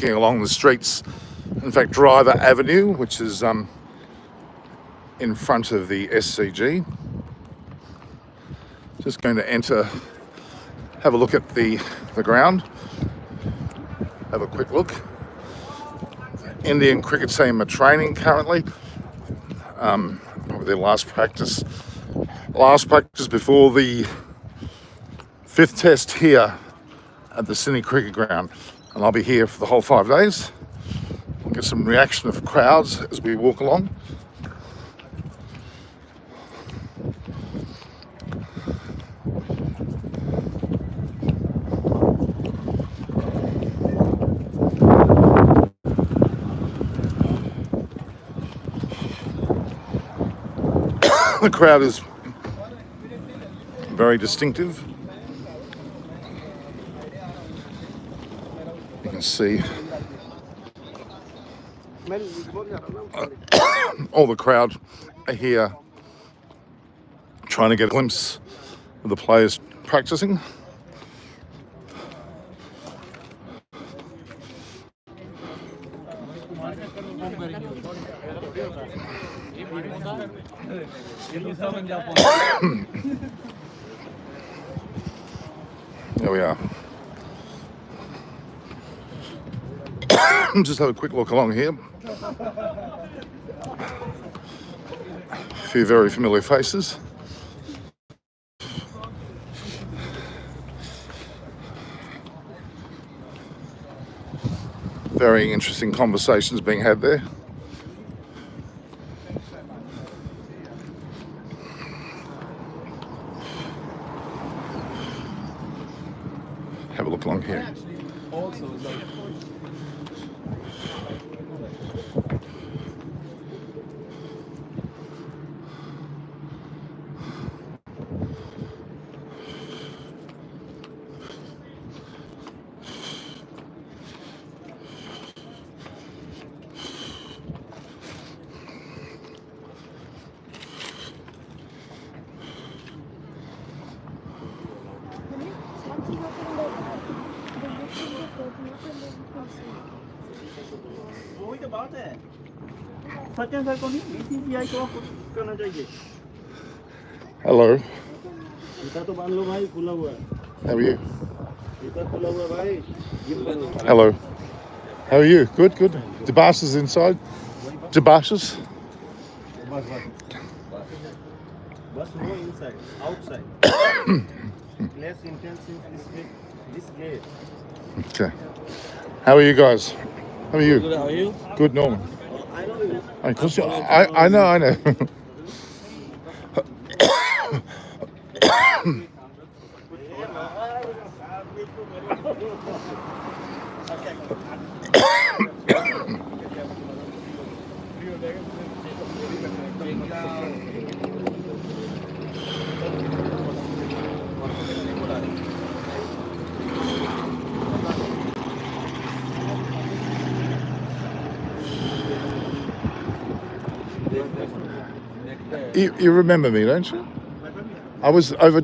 along the streets. In fact, Driver Avenue, which is in front of the SCG. Just going to enter, have a look at the ground, have a quick look. Indian cricket team are training currently. Probably their last practice before the 5th test here at the Sydney Cricket Ground. And I'll be here for the whole 5 days. We'll get some reaction of crowds as we walk along. The crowd is very distinctive. You can see all the crowd are here trying to get a glimpse of the players practicing. There we are. Just have a quick look along here. A few very familiar faces. Very interesting conversations being had there. Have a look along here. वही तो बात है Sachin sir को नहीं BCCI को करना चाहिए Hello. इतना तो बांध लो भाई खुला हुआ है How are you? इतना खुला हुआ है भाई Hello. How are you? Good, good. Debash is inside. Debash is? बस वो inside outside less intense in this gate. Okay. How are you guys? How are you? Good, how are you? Good, Norman. I know you. Of course, I know. You remember me, don't you? I was over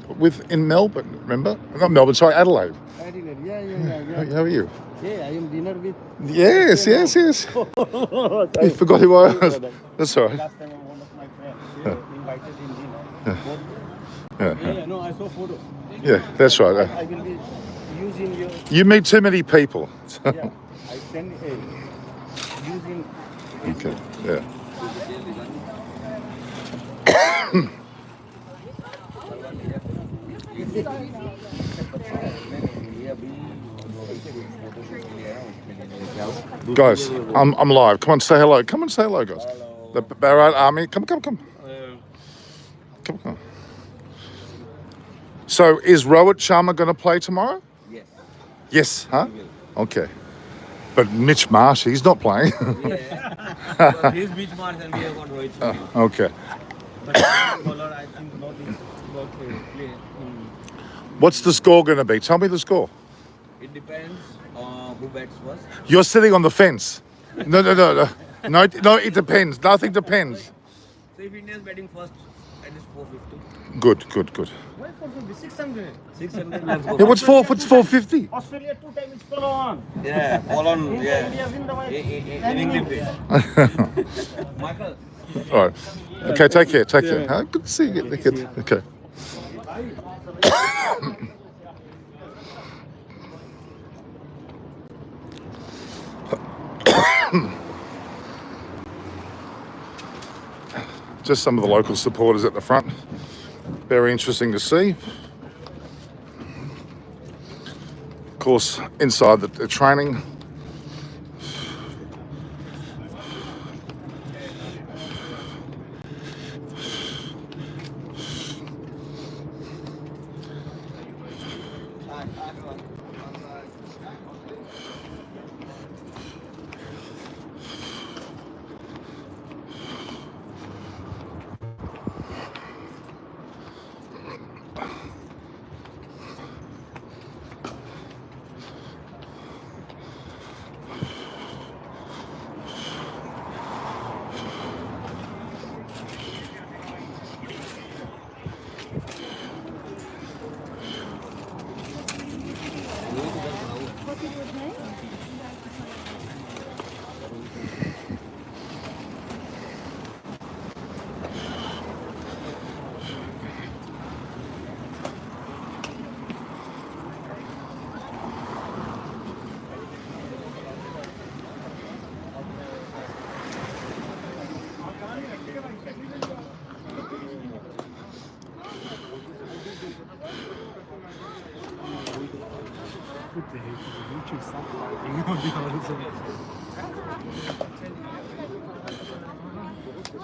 in Melbourne, remember? Not Melbourne, sorry, Adelaide. Adelaide, yeah. How are you? Yeah, I am dinner with. Yes. You forgot who I was. That's all right. Last time one of my friends invited him dinner. Yeah, No, I saw photo. yeah, that's right. I will be using your. You meet too many people. Yeah, I send using. Okay, yeah. Guys, I'm live. Come on, say hello. Come on, say hello, guys. Hello. The Barat Army. Come. Come. So, is Rohit Sharma going to play tomorrow? Yes. Yes, huh? Okay. But Mitch Marsh, he's not playing. Yeah. He's Mitch Marsh and we have got Rohit Sharma. Okay. But bowler, I think not is about to play. What's the score going to be? Tell me the score. It depends who bats first. You're sitting on the fence. No, it depends. Nothing depends. So if India is batting first, And it's 450. Good, good, good. Why 450? 600. 600 let's go. Yeah, what's 450? Australia 2 times follow on. Yeah, fall on. India Yeah. win the match. In English. Michael. All right. Okay, take care, take care. Huh? Good to see you. Okay. Just some of the local supporters at the front. Very interesting to see. Of course, inside the training.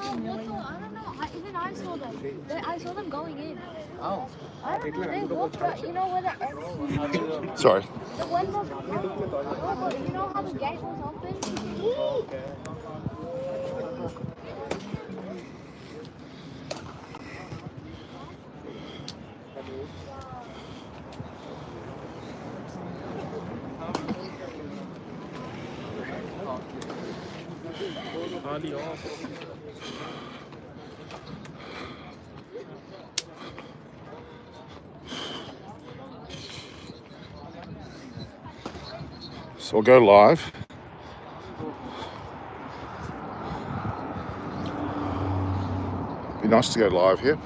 I don't know. Even I saw them. I saw them going in. Oh. I don't know. They walked right. You know where the X. Sorry. When the, you know how the gate was open? So I'll go live. Be nice to go live here.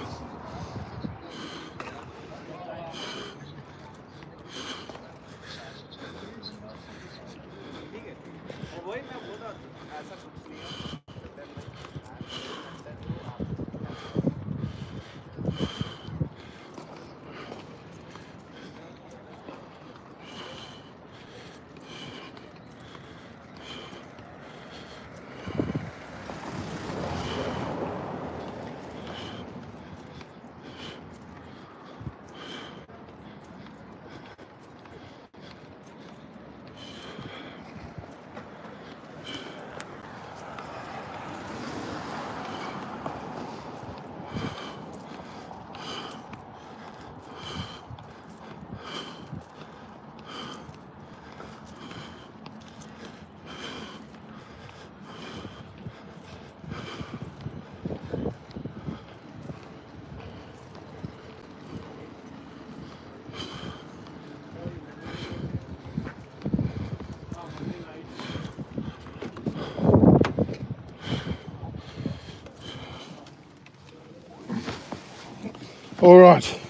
All right.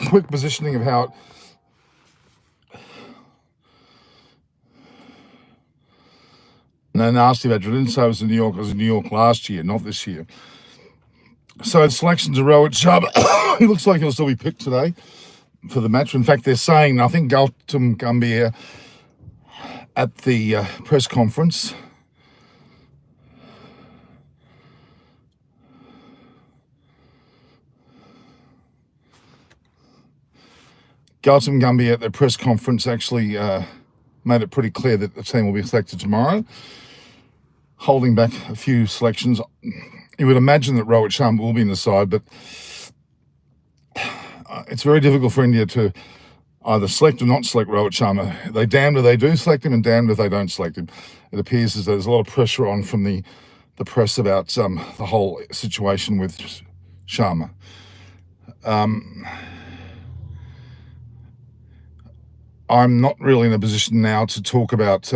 Quick positioning of how it... No, nasty about it. I didn't say it was in New York. It was in New York last year, not this year. So it's selections of Rohit Sharma. He looks like he'll still be picked today for the match. In fact, they're saying, I think Gautam Gambhir at the press conference Gautam Gambhir at the press conference actually made it pretty clear that the team will be selected tomorrow, holding back a few selections. You would imagine that Rohit Sharma will be in the side, but it's very difficult for India to either select or not select Rohit Sharma. They damned if they do select him and damned if they don't select him. It appears as though there's a lot of pressure on from the the press about the whole situation with Sharma. I'm not really in a position now to talk about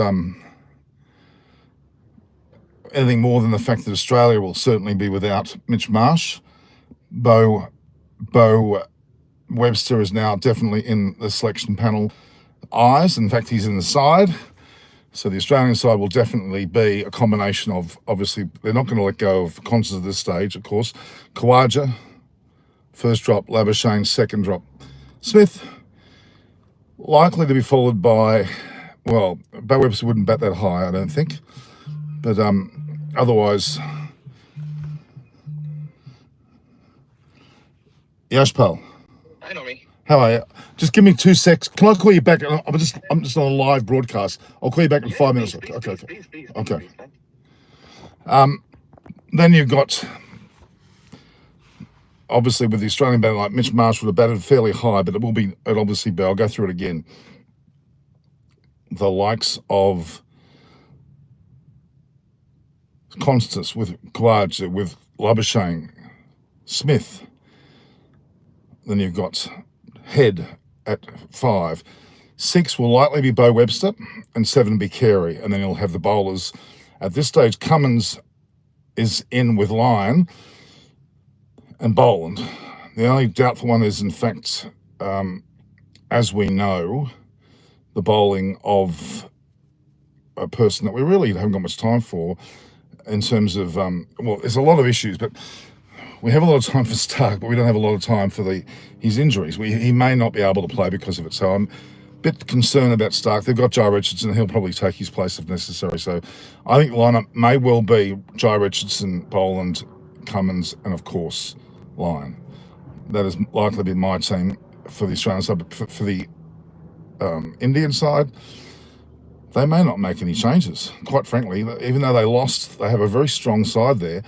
anything more than the fact that Australia will certainly be without Mitch Marsh. Bo Webster is now definitely in the selection panel eyes. In fact, he's in the side. So the Australian side will definitely be a combination of, obviously, they're not going to let go of Constance at this stage, of course. Khawaja, first drop, Labuschagne, second drop, Smith. Likely to be followed by, well, Bo Webster wouldn't bat that high, I don't think. But otherwise, Yashpal. Hi, Normie. How are you? Just give me 2 secs. Can I call you back? I'm just on a live broadcast. I'll call you back in 5 minutes. Okay. Okay. Then you've got, obviously, with the Australian batting, like Mitch Marsh would have batted fairly high, but it'll obviously be, I'll go through it again. The likes of Constance with Khawaja, with Labuschagne, Smith. Then you've got Head at 5. 6 will likely be Bo Webster, and 7 be Carey. And then you'll have the bowlers. At this stage, Cummins is in with Lyon and Boland. The only doubtful one is, in fact, as we know, the bowling of a person that we really haven't got much time for in terms of, well, there's a lot of issues, but we have a lot of time for Stark, but we don't have a lot of time for his injuries. He may not be able to play because of it. So I'm a bit concerned about Stark. They've got Jai Richardson. He'll probably take his place if necessary. So I think the lineup may well be Jai Richardson, Boland, Cummins, and of course, Lyon. That is likely to be my team for the Australian side. But for the Indian side, they may not make any changes. Quite frankly, even though they lost, they have a very strong side there.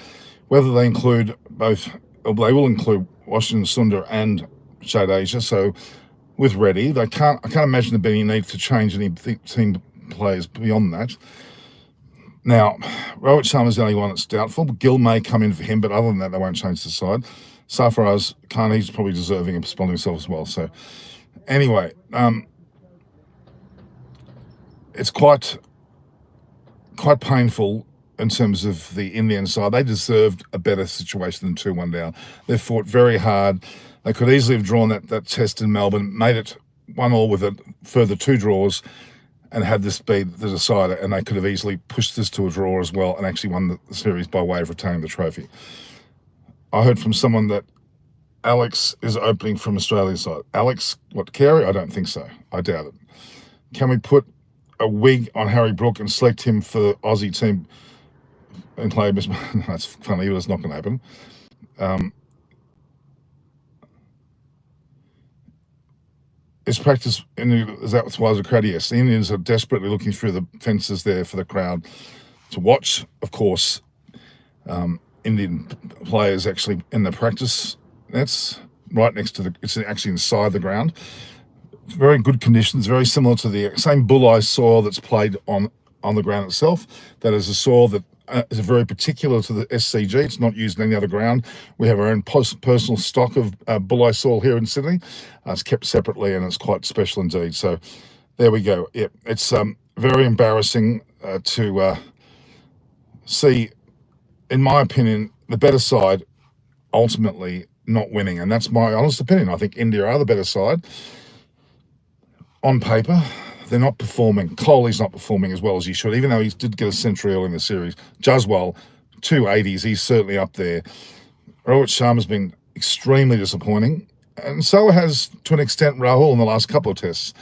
Whether they include both, they will include Washington Sundar and Jadeja. So with Reddy, I can't imagine there being any need to change any team players beyond that. Now, Rohit Sharma's the only one that's doubtful. Gill may come in for him, but other than that, they won't change the side. Sarfaraz Khan, he's probably deserving of responding himself as well. So anyway, it's quite painful in terms of the Indian side. They deserved a better situation than 2-1 down. They fought very hard. They could easily have drawn that test in Melbourne, made it 1-1 with a further 2 draws, and had this be the decider, and they could have easily pushed this to a draw as well and actually won the series by way of retaining the trophy. I heard from someone that Alex is opening from Australia's side. Alex, Carey? I don't think so. I doubt it. Can we put a wig on Harry Brook and select him for the Aussie team and play Miss? That's funny, but it's not going to happen. Is practice is that with Wazir Crowd? Yes, the Indians are desperately looking through the fences there for the crowd to watch. Of course, Indian players actually in the practice nets right next to it's actually inside the ground. Very good conditions, very similar to the same bulleye soil that's played on the ground itself. That is a soil that is very particular to the SCG. It's not used in any other ground. We have our own personal stock of bulleye soil here in Sydney. It's kept separately and it's quite special indeed. So there we go. Yeah, it's very embarrassing to see, in my opinion, the better side ultimately not winning. And that's my honest opinion. I think India are the better side. On paper, they're not performing. Kohli's not performing as well as he should, even though he did get a century early in the series. Jaswal, 280s, he's certainly up there. Rohit Sharma's been extremely disappointing, and so has, to an extent, Rahul in the last couple of tests.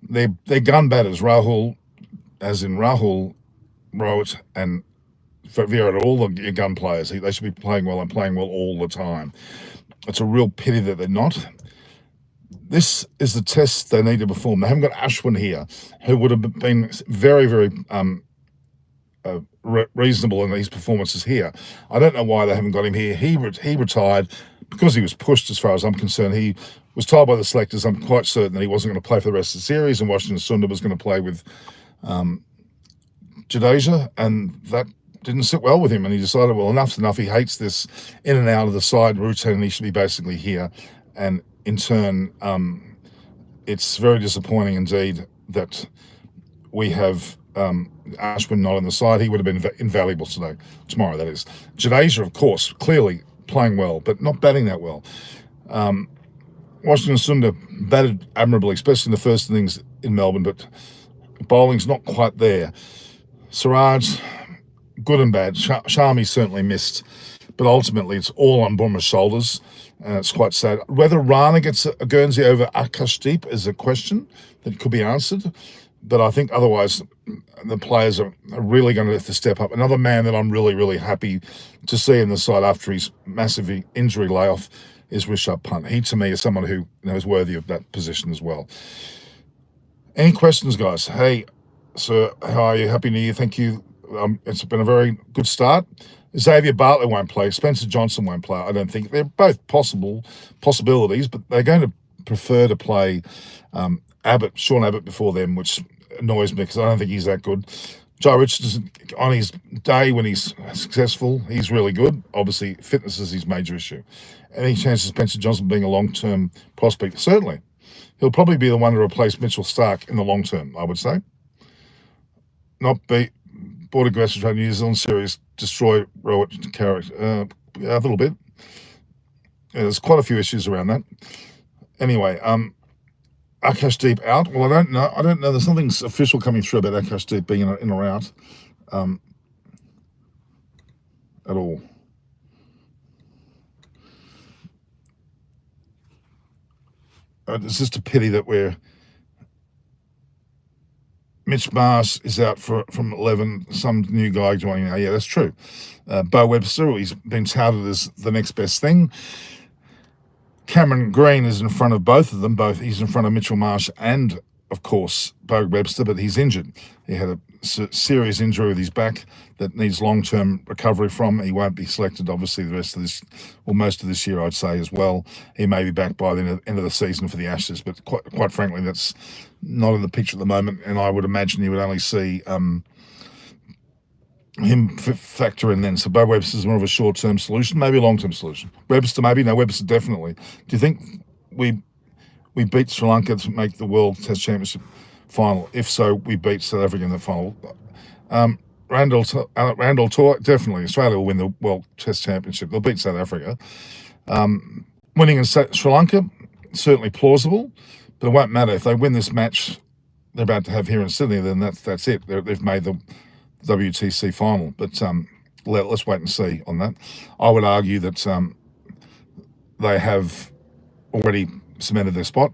They're gun batters. Rahul, as in Rahul, Rohit, and Virat, all the gun players. They should be playing well and playing well all the time. It's a real pity that they're not. This is the test they need to perform. They haven't got Ashwin here, who would have been very, very reasonable in his performances here. I don't know why they haven't got him here. He retired because he was pushed, as far as I'm concerned. He was told by the selectors, I'm quite certain, that he wasn't going to play for the rest of the series, and Washington Sundar was going to play with Jadeja, and that didn't sit well with him, and he decided, well, enough's enough. He hates this in and out of the side routine, and he should be basically here. And in turn, it's very disappointing indeed that we have Ashwin not on the side. He would have been invaluable tomorrow, that is. Jadeja, of course, clearly playing well, but not batting that well. Washington Sundar batted admirably, especially in the first innings in Melbourne, but bowling's not quite there. Siraj, good and bad. Shami certainly missed, but ultimately it's all on Bumrah's shoulders. It's quite sad. Whether Rana gets a Guernsey over Akashdeep is a question that could be answered, but I think otherwise the players are really going to have to step up. Another man that I'm really, really happy to see in the side after his massive injury layoff is Rishabh Pant. He, to me, is someone who is worthy of that position as well. Any questions, guys? Hey, sir, how are you? Happy New Year. Thank you. It's been a very good start. Xavier Bartlett won't play. Spencer Johnson won't play. I don't think. They're both possibilities, but they're going to prefer to play Sean Abbott before them, which annoys me because I don't think he's that good. Joe Richardson, on his day when he's successful, he's really good. Obviously, fitness is his major issue. Any chance of Spencer Johnson being a long-term prospect? Certainly. He'll probably be the one to replace Mitchell Starc in the long term, I would say. Not be Board of Aggressive Trade New Zealand series destroy Rowett character a little bit. Yeah, there's quite a few issues around that. Anyway, Akashdeep out. Well, I don't know. There's nothing official coming through about Akashdeep being in or out at all. It's just a pity that Mitch Marsh is out from 11, some new guy joining now. Yeah, that's true. Bo Webster, he's been touted as the next best thing. Cameron Green is in front of both of them. He's in front of Mitchell Marsh and, of course, Bo Webster, but he's injured. He had a serious injury with his back that needs long-term recovery from. He won't be selected, obviously, the rest of this, or most of this year, I'd say, as well. He may be back by the end of the season for the Ashes, but quite frankly, that's not in the picture at the moment, and I would imagine you would only see him factor in then. So Bo Webster's more of a short-term solution, maybe a long-term solution. Webster, maybe. No, Webster, definitely. Do you think we beat Sri Lanka to make the World Test Championship final? If so, we beat South Africa in the final. Randall Tor, definitely. Australia will win the World Test Championship. They'll beat South Africa. Winning in Sri Lanka, certainly plausible, but it won't matter. If they win this match they're about to have here in Sydney, then that's it. They've made the WTC final. But let's wait and see on that. I would argue that they have already cemented their spot.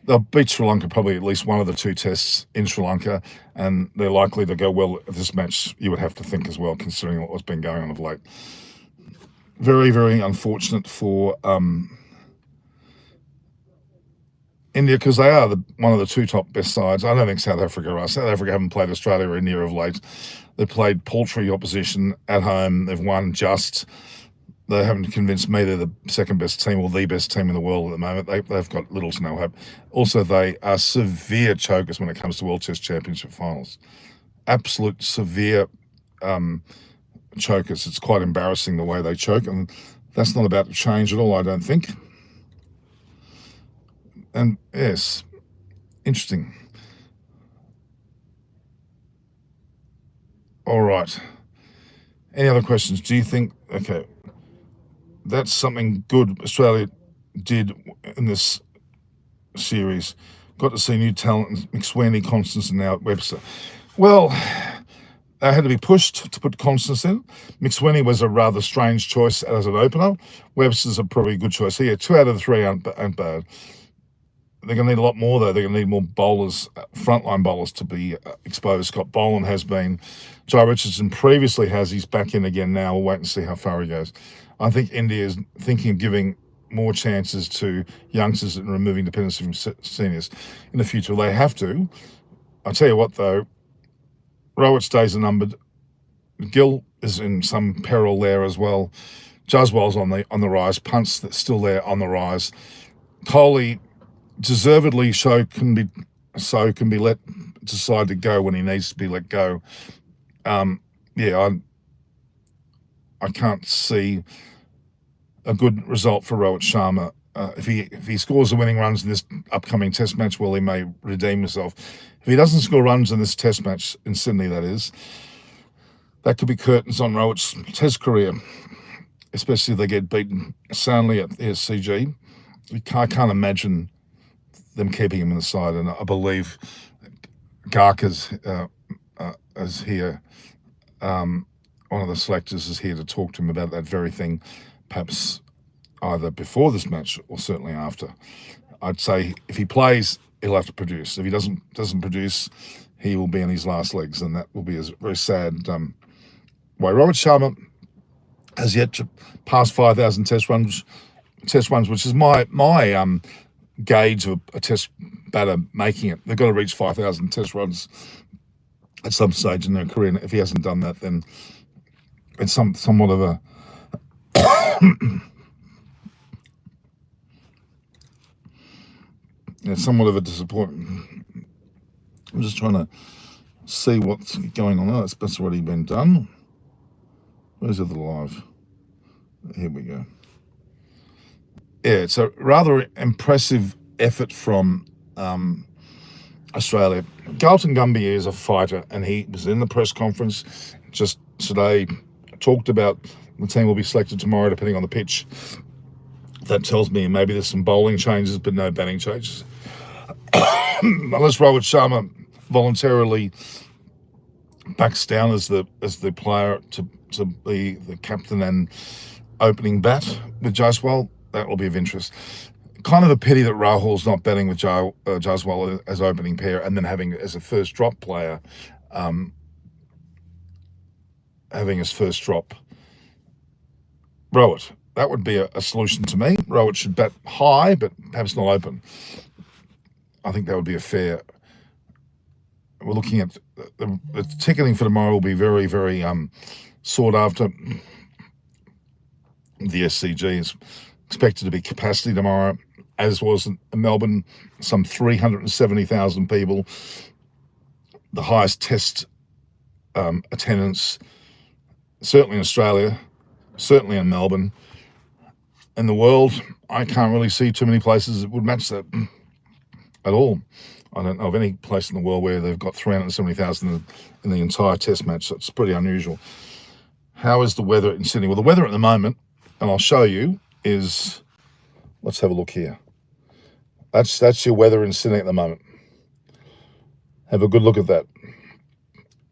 They'll beat Sri Lanka probably at least one of the two tests in Sri Lanka, and they're likely to go well at this match, you would have to think as well, considering what's been going on of late. Very, very unfortunate for India, because they are one of the two top best sides. I don't think South Africa are. South Africa haven't played Australia or India of late. They've played paltry opposition at home. They've won just. They haven't convinced me they're the second best team or the best team in the world at the moment. They've got little to no hope. Also, they are severe chokers when it comes to World Test Championship finals. Absolute severe chokers. It's quite embarrassing the way they choke, and that's not about to change at all, I don't think. And yes, interesting. All right. Any other questions? Do you think, okay, that's something good Australia did in this series. Got to see new talent, McSweeney, Constance, and now Webster. Well, they had to be pushed to put Constance in. McSweeney was a rather strange choice as an opener. Webster's a probably good choice here. 2 out of the 3 aren't bad. They're going to need a lot more, though. They're going to need more bowlers, frontline bowlers, to be exposed. Scott Boland has been. Jai Richardson previously has. He's back in again now. We'll wait and see how far he goes. I think India is thinking of giving more chances to youngsters and removing dependency from seniors in the future. They have to. I'll tell you what, though. Rowett's days are numbered. Gill is in some peril there as well. Jaswal's on the rise. Punt's still there on the rise. Kohli deservedly can be decide to go when he needs to be let go. yeah, I can't see a good result for Rohit Sharma. If he scores the winning runs in this upcoming Test match, well, he may redeem himself. If he doesn't score runs in this Test match in Sydney, that is, that could be curtains on Rohit's Test career, especially if they get beaten soundly at the SCG. I can't imagine them keeping him in the side, and I believe Garka's is here. One of the selectors is here to talk to him about that very thing, perhaps either before this match or certainly after. I'd say if he plays, he'll have to produce. If he doesn't produce, he will be in his last legs, and that will be a very sad way. Rohit Sharma has yet to pass 5,000 test runs, which is my gauge of a test batter making it. They've got to reach 5,000 test runs at some stage in their career, and if he hasn't done that, then it's somewhat of a somewhat of a disappointment. I'm just trying to see what's going on. Oh, that's already been done. Where's the live? Here we go. Yeah, it's a rather impressive effort from Australia. Galton Gumby is a fighter, and he was in the press conference just today, talked about the team will be selected tomorrow depending on the pitch. That tells me maybe there's some bowling changes, but no batting changes. Unless Rohit Sharma voluntarily backs down as the player to be the captain and opening bat with Jaiswal, that will be of interest. Kind of a pity that Rahul's not batting with Jaiswal as opening pair, and then having as a first drop player, having his first drop Rohit. That would be a solution to me. Rohit should bat high, but perhaps not open. I think that would be a fair. We're looking at the ticketing for tomorrow will be very, very sought after. The SCG is expected to be capacity tomorrow, as was in Melbourne, some 370,000 people. The highest test attendance, certainly in Australia, certainly in Melbourne. In the world, I can't really see too many places that would match that at all. I don't know of any place in the world where they've got 370,000 in the entire test match. So it's pretty unusual. How is the weather in Sydney? Well, the weather at the moment, and I'll show you, is, let's have a look here. That's your weather in Sydney at the moment. Have a good look at that.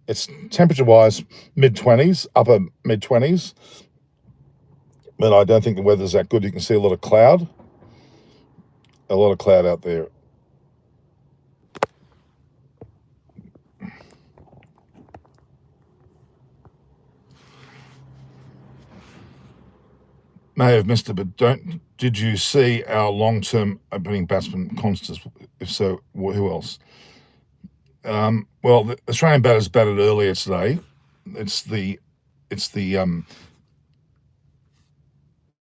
It's temperature-wise mid-20s, upper mid-20s, but I don't think the weather's that good. You can see a lot of cloud out there. May have missed it, but did you see our long-term opening batsman Constance? If so, who else? Well, the Australian batters batted earlier today. It's the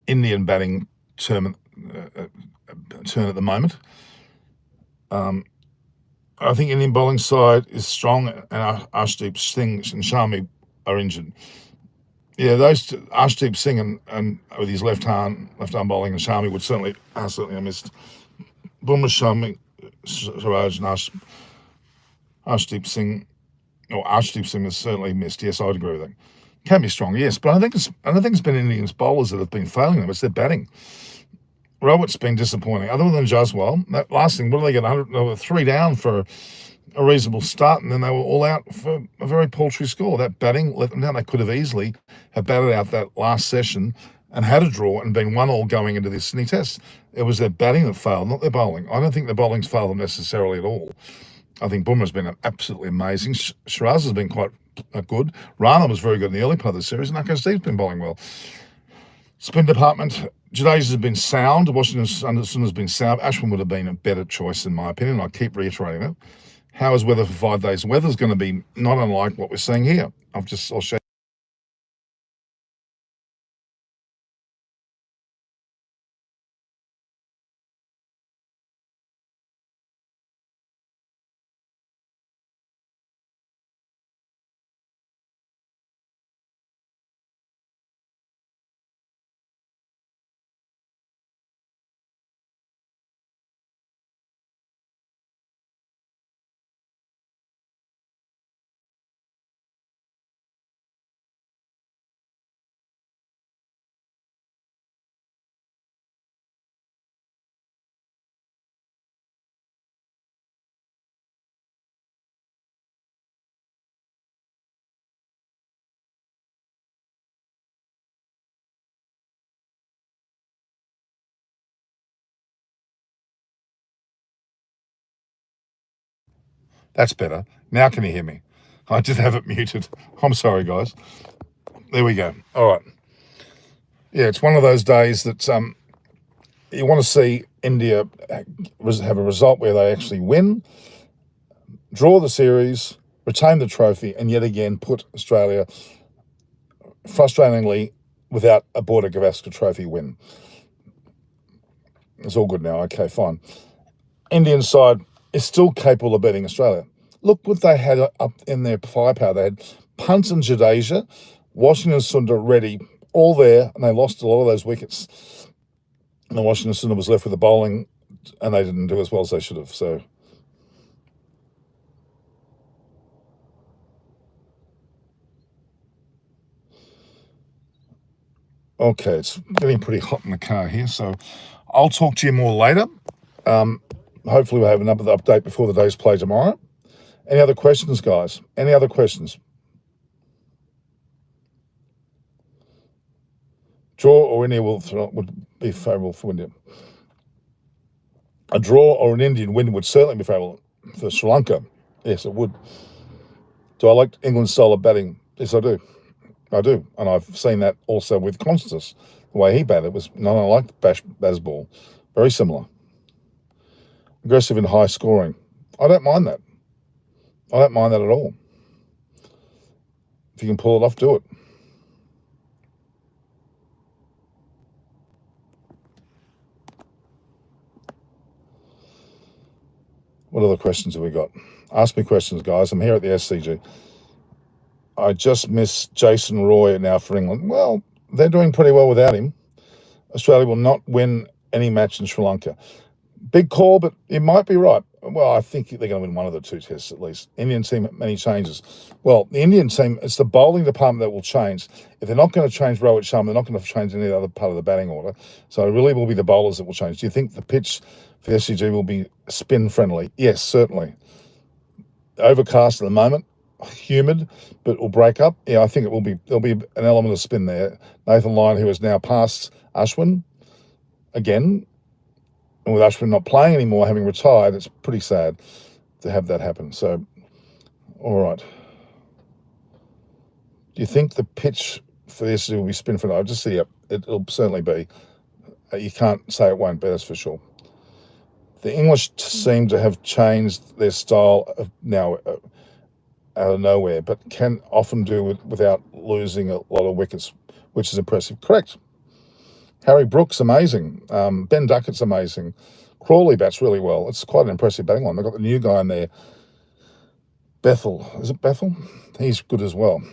Indian batting turn at the moment. I think Indian bowling side is strong, and Arshdeep Singh and Shami are injured. Yeah, those two, Arshdeep Singh and with his left arm bowling, and Shami would certainly have missed. Bumrah, Shami, Siraj, and Arshdeep Singh, or Arshdeep Singh has certainly missed. Yes, I would agree with that. Can be strong, yes, but I don't think it's been Indians bowlers that have been failing them. It's their batting. Rohit's been disappointing. Other than Jaiswal, that last thing, what did they get? 100, they were 3 down for a reasonable start, and then they were all out for a very paltry score. That batting let them down. They could have easily have batted out that last session and had a draw and been 1-1 going into this Sydney Test. It was their batting that failed, not their bowling. I don't think their bowling's failed them necessarily at all. I think Bumrah's been absolutely amazing. Shiraz has been quite good. Rana was very good in the early part of the series, and Akasteve's been bowling well. Spin department, Jadeja has been sound. Washington Anderson has been sound. Ashwin would have been a better choice, in my opinion. I keep reiterating that. How is weather for 5 days? Weather's going to be not unlike what we're seeing here. I'll show you. That's better. Now can you hear me? I did have it muted. I'm sorry, guys. There we go. All right. Yeah, it's one of those days that you want to see India have a result where they actually win, draw the series, retain the trophy, and yet again put Australia, frustratingly, without a Border Gavaskar Trophy win. It's all good now. Okay, fine. Indian side is still capable of beating Australia. Look what they had up in their firepower. They had Punt and Jadeja, Washington Sundar, Reddy, all there, and they lost a lot of those wickets. And the Washington Sundar was left with the bowling, and they didn't do as well as they should have. So, okay, it's getting pretty hot in the car here, so I'll talk to you more later. Hopefully we'll have another update before the day's play tomorrow. Any other questions, guys? Any other questions? Draw or India would be favourable for India. A draw or an Indian win would certainly be favourable for Sri Lanka. Yes, it would. Do I like England's style of batting? Yes, I do. I do. And I've seen that also with Constance. The way he batted was not unlike Bazball. Very similar. Aggressive and high scoring. I don't mind that. I don't mind that at all. If you can pull it off, do it. What other questions have we got? Ask me questions, guys. I'm here at the SCG. I just miss Jason Roy now for England. Well, they're doing pretty well without him. Australia will not win any match in Sri Lanka. Big call, but it might be right. Well, I think they're going to win one of the two tests at least. Indian team, many changes. Well, the Indian team, it's the bowling department that will change. If they're not going to change Rohit Sharma, they're not going to change any other part of the batting order. So it really will be the bowlers that will change. Do you think the pitch for the SCG will be spin friendly? Yes, certainly. Overcast at the moment, humid, but it will break up. Yeah, I think it will be. There'll be an element of spin there. Nathan Lyon, who has now passed Ashwin again, and with Ashwin not playing anymore, having retired, it's pretty sad to have that happen. So, all right. Do you think the pitch for this will be spin friendly? I'll just see it. It'll certainly be. You can't say it won't be, that's for sure. The English seem to have changed their style now out of nowhere, but can often do it without losing a lot of wickets, which is impressive. Correct. Harry Brooks, amazing. Ben Duckett's amazing. Crawley bats really well. It's quite an impressive batting line. They've got the new guy in there, Bethel. Is it Bethel? He's good as well.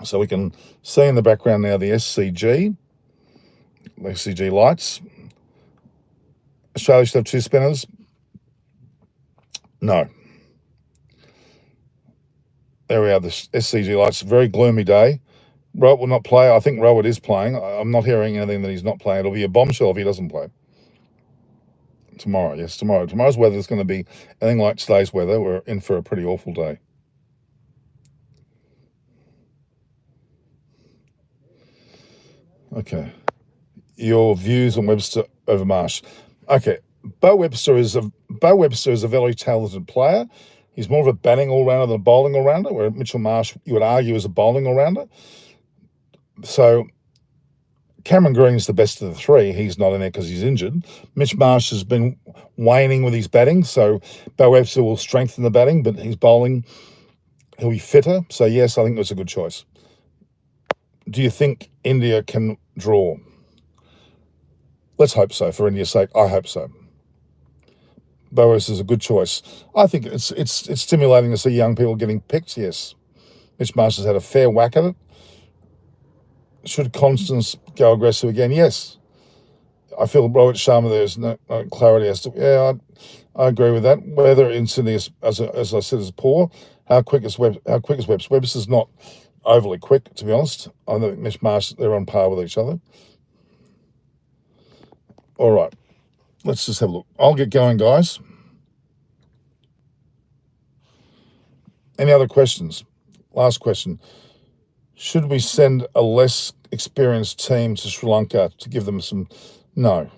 So we can see in the background now the SCG lights. Australia should have two spinners. No. There we are, the SCG lights. Very gloomy day. Rohit will not play. I think Rohit is playing. I'm not hearing anything that he's not playing. It'll be a bombshell if he doesn't play. Tomorrow, yes, tomorrow. Tomorrow's weather is going to be anything like today's weather. We're in for a pretty awful day. Okay. Your views on Webster over Marsh. Okay. Bo Webster is a very talented player. He's more of a batting all-rounder than a bowling all-rounder, where Mitchell Marsh, you would argue, is a bowling all-rounder. So Cameron Green's the best of the three. He's not in there because he's injured. Mitch Marsh has been waning with his batting, so Bo Webster will strengthen the batting, but his bowling, he'll be fitter. So, yes, I think that's a good choice. Do you think India can draw? Let's hope so, for India's sake. I hope so. Bo Webster is a good choice. I think it's stimulating to see young people getting picked, yes. Mitch Marsh has had a fair whack at it. Should Constance go aggressive again? Yes. I feel Rohit Sharma, there's no clarity as to, yeah, I agree with that. Whether in Sydney, as I said, is poor. How quick is Webster? Webster's not overly quick, to be honest. I think Mitch Marsh, they're on par with each other. All right. Let's just have a look. I'll get going, guys. Any other questions? Last question. Should we send a less experienced team to Sri Lanka to give them some? No.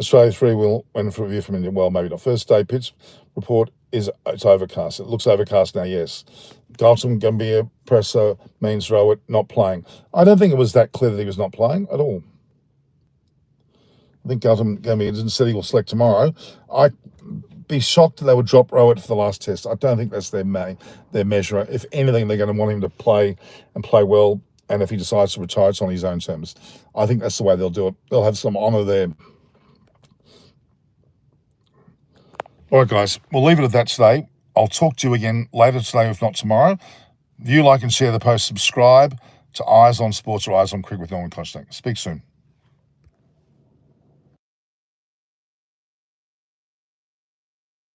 Australia 3 will win for review from India. Well, maybe not. First day pitch report is it's overcast. It looks overcast now, yes. Galton Gambia presser means Rowett not playing. I don't think it was that clear that he was not playing at all. I think Galton Gambia said he will select tomorrow. I'd be shocked if they would drop Rowett for the last test. I don't think that's their measure. If anything, they're going to want him to play and play well. And if he decides to retire, it's on his own terms. I think that's the way they'll do it. They'll have some honour there. All right, guys, we'll leave it at that today. I'll talk to you again later today, if not tomorrow. View, like, and share the post. Subscribe to Eyes on Sports or Eyes on Cricket with Norman Koshnak. Speak soon.